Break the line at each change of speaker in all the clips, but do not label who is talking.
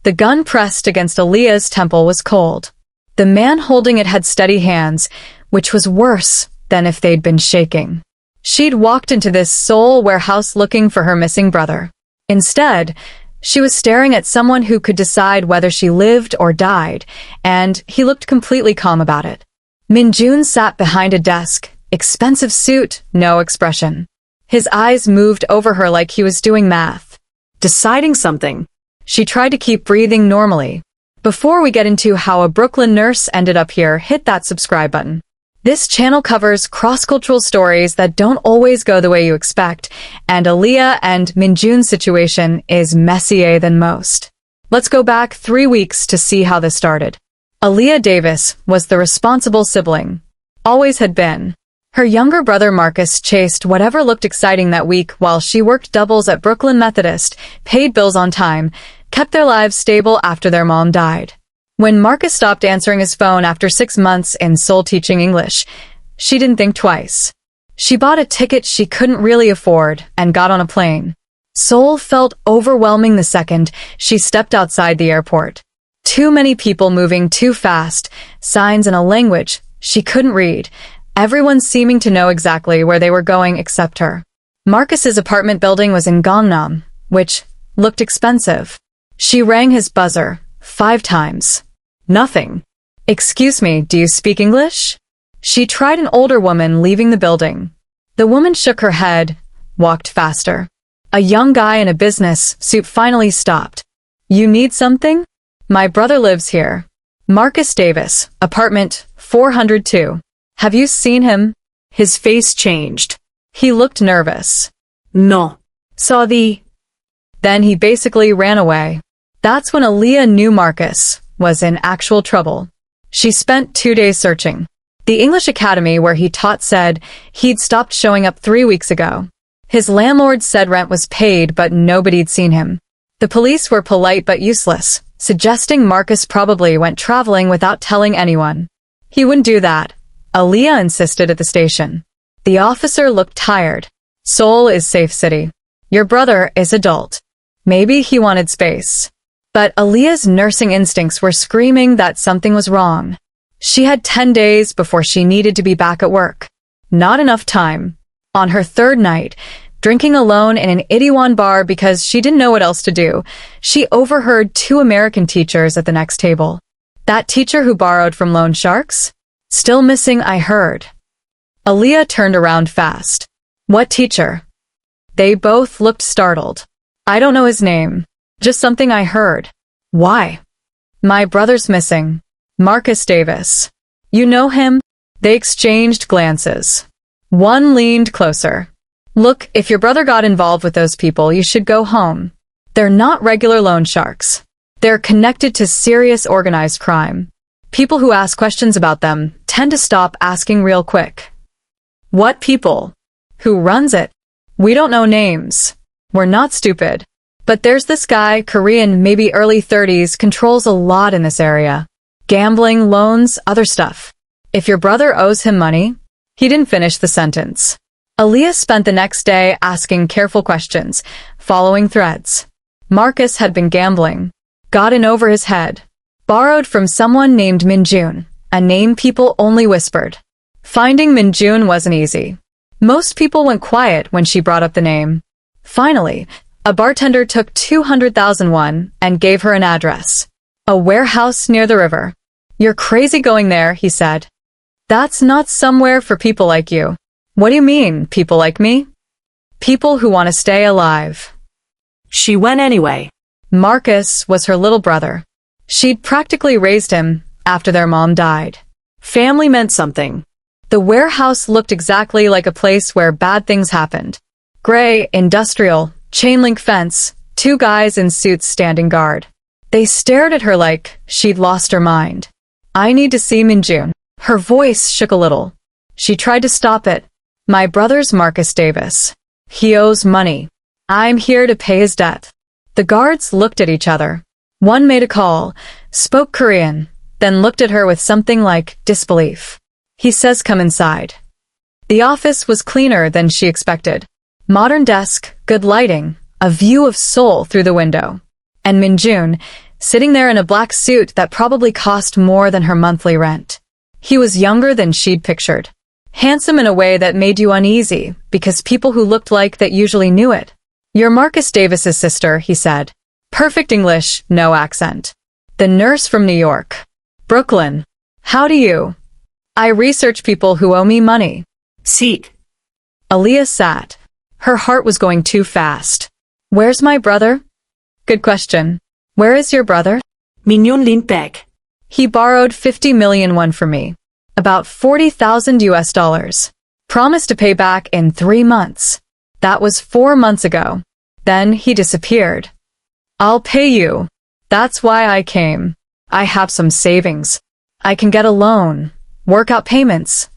The gun pressed against Aaliyah's temple was cold. The man holding it had steady hands, which was worse than if they'd been shaking. She'd walked into this Seoul warehouse looking for her missing brother. Instead, she was staring at someone who could decide whether she lived or died, and he looked completely calm about it. Min-jun sat behind a desk, expensive suit, no expression. His eyes moved over her like he was doing math. Deciding something. She tried to keep breathing normally. Before we get into how a Brooklyn nurse ended up here, hit that subscribe button. This channel covers cross-cultural stories that don't always go the way you expect, and Aaliyah and Min-jun's situation is messier than most. Let's go back 3 weeks to see how this started. Aaliyah Davis was the responsible sibling. Always had been. Her younger brother Marcus chased whatever looked exciting that week while she worked doubles at Brooklyn Methodist, paid bills on time, kept their lives stable after their mom died. When Marcus stopped answering his phone after 6 months in Seoul teaching English, she didn't think twice. She bought a ticket she couldn't really afford and got on a plane. Seoul felt overwhelming the second she stepped outside the airport. Too many people moving too fast, signs in a language she couldn't read, everyone seeming to know exactly where they were going except her. Marcus's apartment building was in Gangnam, which looked expensive. She rang his buzzer 5 times. Nothing. Excuse me, do you speak English? She tried an older woman leaving the building. The woman shook her head, walked faster. A young guy in a business suit finally stopped. You need something? My brother lives here. Marcus Davis, apartment 402. Have you seen him? His face changed. He looked nervous. No. Saw the... Then he basically ran away. That's when Aaliyah knew Marcus was in actual trouble. She spent 2 days searching. The English academy where he taught said he'd stopped showing up 3 weeks ago. His landlord said rent was paid, but nobody'd seen him. The police were polite but useless, suggesting Marcus probably went traveling without telling anyone. He wouldn't do that, Aaliyah insisted at the station. The officer looked tired. Seoul is safe city. Your brother is adult. Maybe he wanted space. But Aaliyah's nursing instincts were screaming that something was wrong. She had 10 days before she needed to be back at work. Not enough time. On her 3rd night, drinking alone in an Itaewon bar because she didn't know what else to do, she overheard 2 American teachers at the next table. That teacher who borrowed from loan sharks? Still missing, I heard. Aaliyah turned around fast. What teacher? They both looked startled. I don't know his name. Just something I heard. Why? My brother's missing. Marcus Davis. You know him? They exchanged glances. One leaned closer. Look, if your brother got involved with those people, you should go home. They're not regular loan sharks. They're connected to serious organized crime. People who ask questions about them tend to stop asking real quick. What people? Who runs it? We don't know names. We're not stupid. But there's this guy, Korean, maybe early 30s, controls a lot in this area. Gambling, loans, other stuff. If your brother owes him money... He didn't finish the sentence. Aaliyah spent the next day asking careful questions, following threads. Marcus had been gambling. Got in over his head. Borrowed from someone named Min-jun, a name people only whispered. Finding Min-jun wasn't easy. Most people went quiet when she brought up the name. Finally, a bartender took 200,000 won and gave her an address. A warehouse near the river. You're crazy going there, he said. That's not somewhere for people like you. What do you mean, people like me? People who want to stay alive. She went anyway. Marcus was her little brother. She'd practically raised him after their mom died. Family meant something. The warehouse looked exactly like a place where bad things happened. Gray, industrial, chain-link fence, 2 guys in suits standing guard. They stared at her like she'd lost her mind. I need to see Min-jun. Her voice shook a little. She tried to stop it. My brother's Marcus Davis. He owes money. I'm here to pay his debt. The guards looked at each other. One made a call, spoke Korean, then looked at her with something like disbelief. He says come inside. The office was cleaner than she expected. Modern desk, good lighting, a view of Seoul through the window. And Min-jun, sitting there in a black suit that probably cost more than her monthly rent. He was younger than she'd pictured. Handsome in a way that made you uneasy, because people who looked like that usually knew it. "You're Marcus Davis's sister," he said. Perfect English, no accent. "The nurse from New York. Brooklyn. How do you?" "I research people who owe me money."
"Seat."
Aaliyah sat. Her heart was going too fast. "Where's my brother?" "Good question. Where is your brother?"
Mignon leaned back.
"He borrowed 50 million won from me. About 40,000 US dollars. Promised to pay back in 3 months. That was 4 months ago. Then he disappeared. I'll pay you. That's why I came. I have some savings. I can get a loan. Work out payments."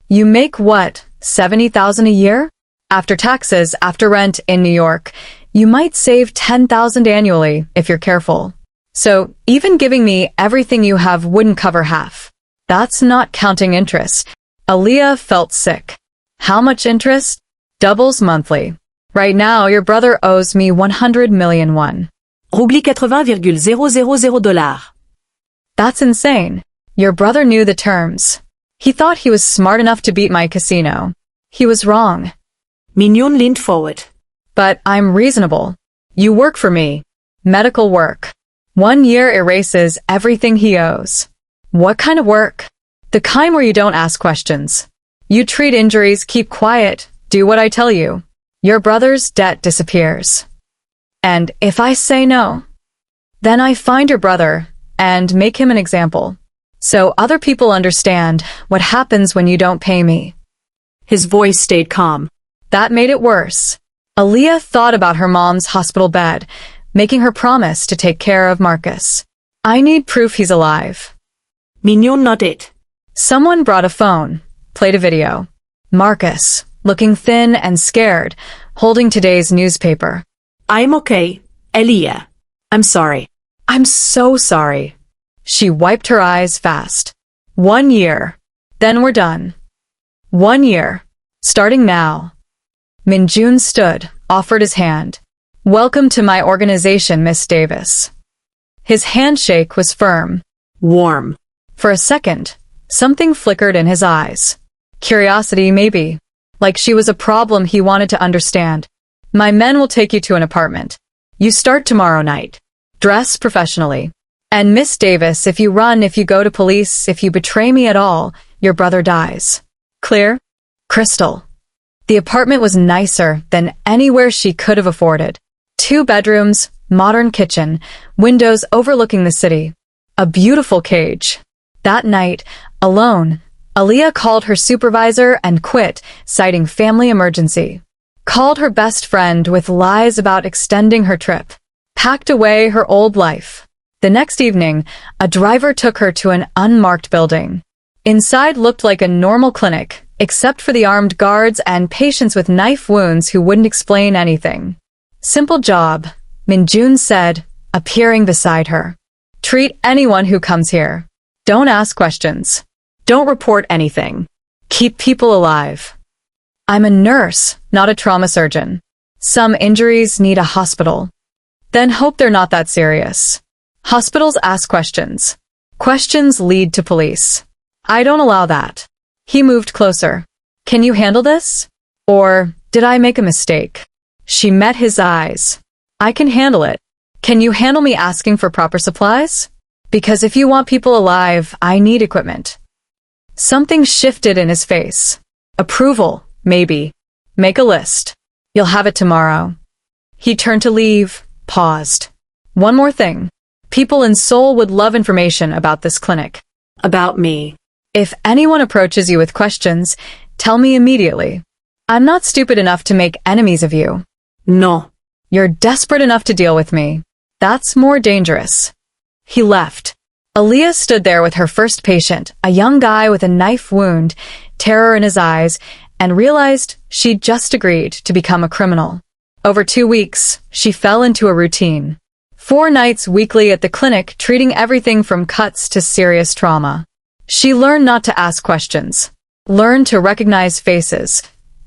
"You make what, 70,000 a year? After taxes, after rent in New York, you might save 10,000 annually if you're careful. So even giving me everything you have wouldn't cover half. That's not counting interest." Aaliyah felt sick. "How much interest?" "Doubles monthly. Right now, your brother owes me 100 million won."
Roubli 80,000 dollars.
"That's insane. Your brother knew the terms. He thought he was smart enough to beat my casino. He was wrong."
Mignon leaned forward.
"But I'm reasonable. You work for me. Medical work. 1 year erases everything he owes." "What kind of work?" "The kind where you don't ask questions. You treat injuries, keep quiet, do what I tell you. Your brother's debt disappears. And if I say no, then I find your brother and make him an example. So other people understand what happens when you don't pay me."
His voice stayed calm.
That made it worse. Aaliyah thought about her mom's hospital bed, making her promise to take care of Marcus. "I need proof he's alive."
Mignon nodded.
Someone brought a phone, played a video. Marcus, looking thin and scared, holding today's newspaper.
"I'm okay, Aaliyah. I'm sorry."
"I'm so sorry." She wiped her eyes fast. 1 year. Then we're done. 1 year. Starting now. Minjun stood, offered his hand. "Welcome to my organization, Miss Davis." His handshake was firm.
Warm.
For a second, something flickered in his eyes. Curiosity, maybe. Like she was a problem he wanted to understand. "My men will take you to an apartment. You start tomorrow night. Dress professionally. And Miss Davis, if you run, if you go to police, if you betray me at all, your brother dies. Clear?" Crystal. The apartment was nicer than anywhere she could have afforded. 2 bedrooms, modern kitchen, windows overlooking the city. A beautiful cage. That night, alone, Aaliyah called her supervisor and quit, citing family emergency. Called her best friend with lies about extending her trip. Packed away her old life. The next evening, a driver took her to an unmarked building. Inside looked like a normal clinic, except for the armed guards and patients with knife wounds who wouldn't explain anything. "Simple job," Minjun said, appearing beside her. "Treat anyone who comes here. Don't ask questions. Don't report anything. Keep people alive." "I'm a nurse, not a trauma surgeon. Some injuries need a hospital." "Then hope they're not that serious. Hospitals ask questions. Questions lead to police. I don't allow that." He moved closer. "Can you handle this? Or did I make a mistake?" She met his eyes. "I can handle it. Can you handle me asking for proper supplies? Because if you want people alive, I need equipment." Something shifted in his face. "Approval, maybe. Make a list. You'll have it tomorrow." He turned to leave, paused. "One more thing. People in Seoul would love information about this clinic."
"About me."
"If anyone approaches you with questions, tell me immediately. I'm not stupid enough to make enemies of you."
"No."
"You're desperate enough to deal with me. That's more dangerous." He left. Aaliyah stood there with her first patient, a young guy with a knife wound, terror in his eyes, and realized she'd just agreed to become a criminal. Over 2 weeks, she fell into a routine. 4 nights weekly at the clinic, treating everything from cuts to serious trauma. She learned not to ask questions, learned to recognize faces,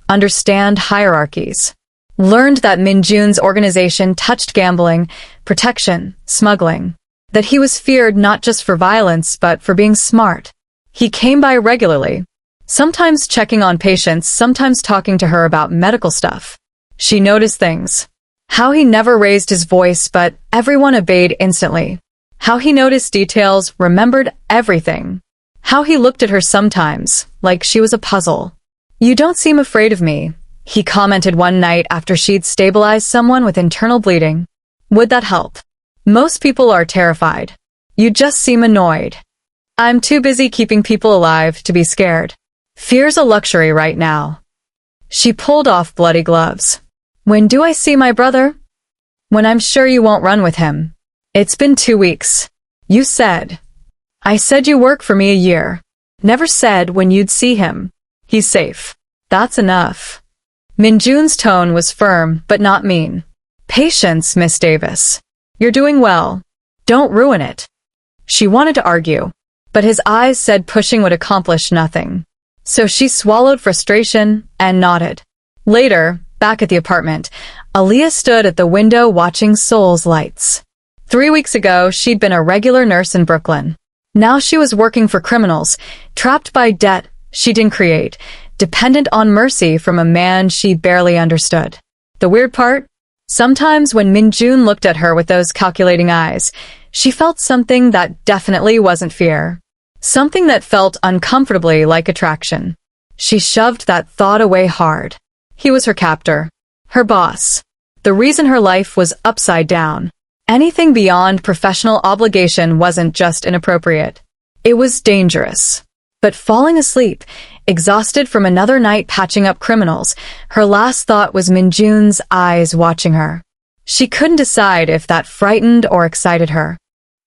understand hierarchies, learned that Minjun's organization touched gambling, protection, smuggling. that he was feared not just for violence but for being smart. He came by regularly, sometimes checking on patients, sometimes talking to her about medical stuff. She noticed things. How he never raised his voice but everyone obeyed instantly. How he noticed details, remembered everything. How he looked at her sometimes, like she was a puzzle. "You don't seem afraid of me," he commented one night after she'd stabilized someone with internal bleeding. "Would that help? Most people are terrified. You just seem annoyed." "I'm too busy keeping people alive to be scared. Fear's a luxury right now." She pulled off bloody gloves. "When do I see my brother?" "When I'm sure you won't run with him. It's been 2 weeks. You said." "I said you work for me a year. Never said when you'd see him. He's safe. That's enough." Minjun's tone was firm but not mean. "Patience, Miss Davis. You're doing well. Don't ruin it." She wanted to argue, but his eyes said pushing would accomplish nothing. So she swallowed frustration and nodded. Later, back at the apartment, Aaliyah stood at the window watching Seoul's lights. 3 weeks ago, she'd been a regular nurse in Brooklyn. Now she was working for criminals, trapped by debt she didn't create, dependent on mercy from a man she barely understood. The weird part? Sometimes when Minjun looked at her with those calculating eyes, she felt something that definitely wasn't fear. Something that felt uncomfortably like attraction. She shoved that thought away hard. He was her captor, her boss. The reason her life was upside down. Anything beyond professional obligation wasn't just inappropriate. It was dangerous. But falling asleep, exhausted from another night patching up criminals, her last thought was Minjun's eyes watching her. She couldn't decide if that frightened or excited her.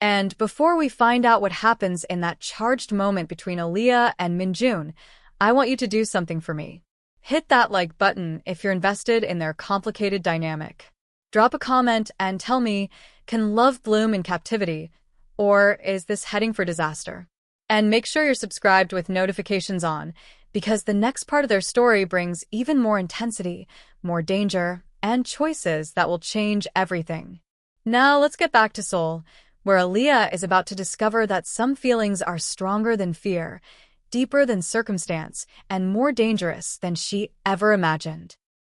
And before we find out what happens in that charged moment between Aaliyah and Minjun, I want you to do something for me. Hit that like button if you're invested in their complicated dynamic. Drop a comment and tell me, can love bloom in captivity, or is this heading for disaster? And make sure you're subscribed with notifications on, because the next part of their story brings even more intensity, more danger, and choices that will change everything. Now let's get back to Seoul, where Aaliyah is about to discover that some feelings are stronger than fear, deeper than circumstance, and more dangerous than she ever imagined.